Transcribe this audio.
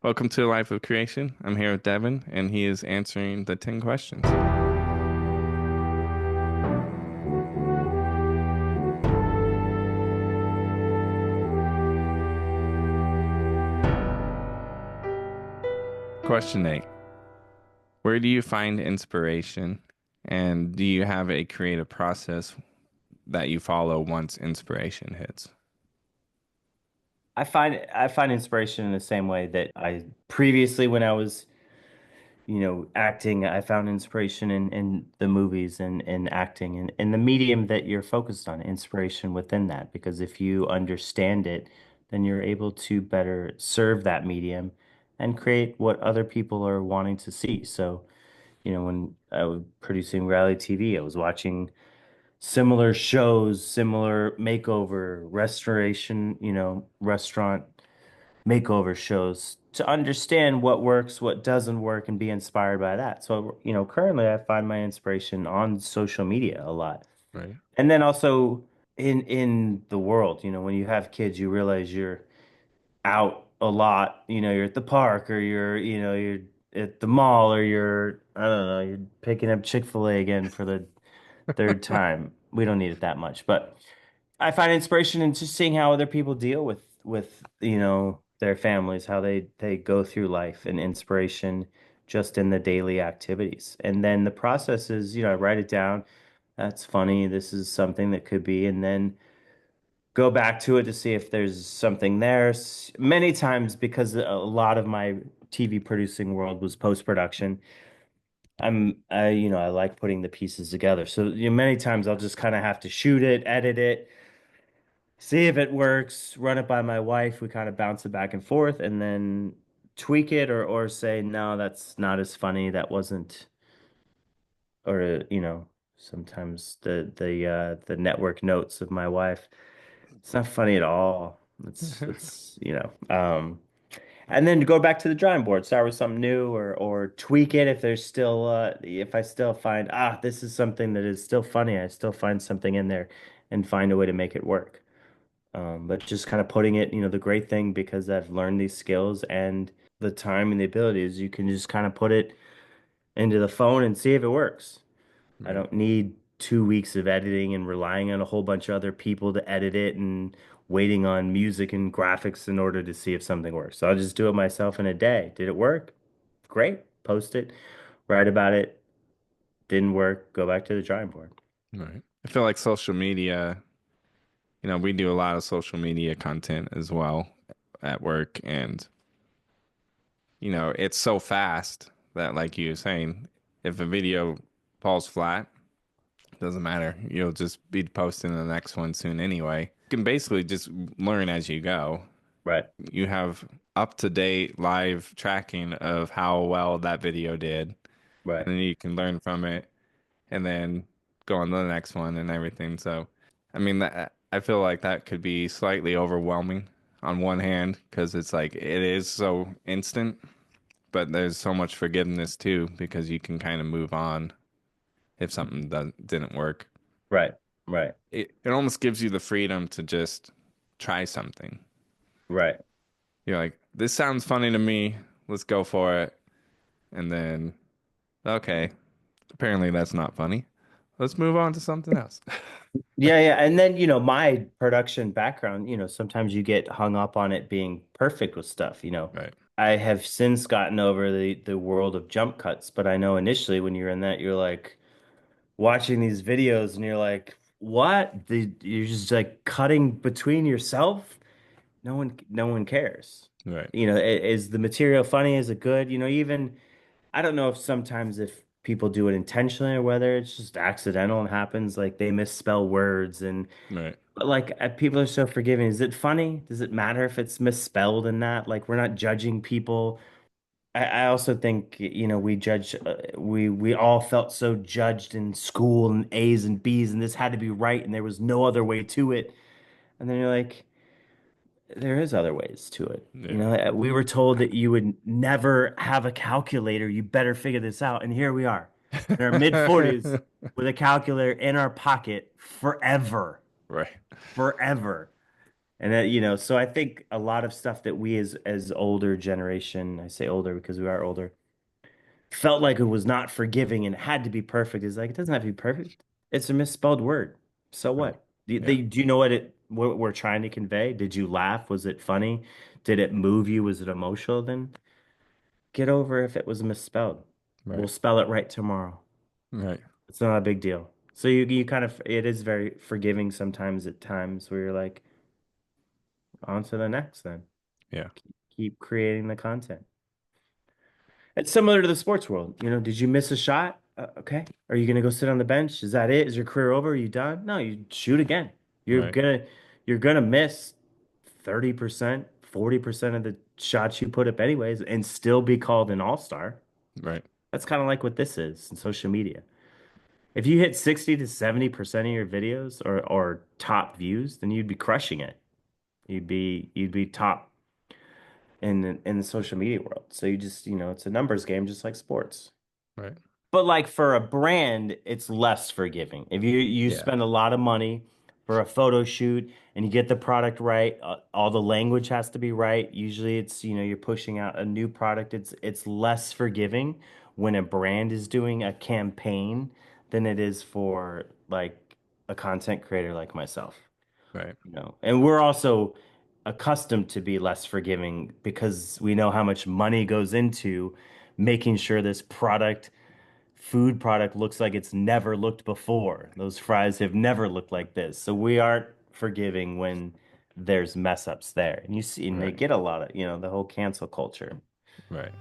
Welcome to Life of Creation. I'm here with Devin, and he is answering the 10 questions. Question 8. Where do you find inspiration? And do you have a creative process that you follow once inspiration hits? I find inspiration in the same way that I previously when I was, acting, I found inspiration in the movies and acting and the medium that you're focused on, inspiration within that. Because if you understand it, then you're able to better serve that medium and create what other people are wanting to see. So, when I was producing reality TV, I was watching similar shows, similar makeover, restoration, restaurant makeover shows to understand what works, what doesn't work, and be inspired by that. So, currently I find my inspiration on social media a lot. Right. And then also in the world, when you have kids, you realize you're out a lot, you're at the park or you're at the mall or I don't know, you're picking up Chick-fil-A again for the third time. We don't need it that much, but I find inspiration in just seeing how other people deal with their families, how they go through life, and inspiration just in the daily activities. And then the process is, I write it down. That's funny. This is something that could be, and then go back to it to see if there's something there. Many times, because a lot of my TV producing world was post-production, I like putting the pieces together. So, many times I'll just kind of have to shoot it, edit it, see if it works, run it by my wife. We kind of bounce it back and forth and then tweak it or say, no, that's not as funny. That wasn't, or, sometimes the network notes of my wife, it's not funny at all. And then go back to the drawing board, start with something new or tweak it if there's still if I still find this is something that is still funny, I still find something in there and find a way to make it work. But just kind of putting it, the great thing because I've learned these skills and the time and the abilities, you can just kind of put it into the phone and see if it works. I Right. don't need 2 weeks of editing and relying on a whole bunch of other people to edit it and waiting on music and graphics in order to see if something works. So I'll just do it myself in a day. Did it work? Great. Post it, write about it. Didn't work, go back to the drawing board. Right. I feel like social media, we do a lot of social media content as well at work. And, it's so fast that, like you were saying, if a video falls flat, doesn't matter. You'll just be posting the next one soon anyway. You can basically just learn as you go. Right, You have up to date live tracking of how well that video did, right, and then you can learn from it and then go on to the next one and everything. So, I mean, that I feel like that could be slightly overwhelming on one hand because it's like it is so instant, but there's so much forgiveness too because you can kind of move on if something didn't work. right, right, It almost gives you the freedom to just try something. right. You're like, this sounds funny to me. Let's go for it. And then, okay, apparently that's not funny. Let's move on to something else. Yeah, yeah. And then, my production background, sometimes you get hung up on it being perfect with stuff. Right. I have since gotten over the world of jump cuts, but I know initially when you're in that, you're like watching these videos and you're like, what? You're just like cutting between yourself? No one cares. Right. Is the material funny? Is it good? Even I don't know if sometimes if people do it intentionally or whether it's just accidental and happens, like they misspell words and Right. but like people are so forgiving. Is it funny? Does it matter if it's misspelled and not? Like we're not judging people. I also think, we judge we all felt so judged in school and A's and B's and this had to be right and there was no other way to it. And then you're like, there is other ways to it. Yeah. We were told that you would never have a calculator. You better figure this out. And here we are in our mid 40s with a calculator in our pocket forever, Right. forever. And so I think a lot of stuff that we as older generation, I say older because we are older, felt like it was not forgiving and it had to be perfect. Is like it doesn't have to be perfect. It's a misspelled word. So Right. what? Yeah. Do you know what we're trying to convey? Did you laugh? Was it funny? Did it move you? Was it emotional? Then get over if it was misspelled. We'll Right. spell it right tomorrow. Right. It's not a big deal. So you kind of it is very forgiving sometimes at times where you're like, on to the next then. Yeah. Keep creating the content. It's similar to the sports world. Did you miss a shot? Okay. Are you gonna go sit on the bench? Is that it? Is your career over? Are you done? No, you shoot again. You're Right. gonna you're gonna miss 30%, 40% of the shots you put up anyways and still be called an all-star. Right. That's kind of like what this is in social media. If you hit 60 to 70% of your videos or top views, then you'd be crushing it. You'd be top in the social media world. So you just, it's a numbers game just like sports. Right. But like for a brand, it's less forgiving. If you Yeah. spend a lot of money for a photo shoot and you get the product right, all the language has to be right. Usually it's, you're pushing out a new product. It's less forgiving when a brand is doing a campaign than it is for like a content creator like myself. Right. And we're also accustomed to be less forgiving because we know how much money goes into making sure this food product looks like it's never looked before. Those fries have never looked like this. So we aren't forgiving when there's mess ups there. And you see, and they Right. get a lot of, the whole cancel culture. Right.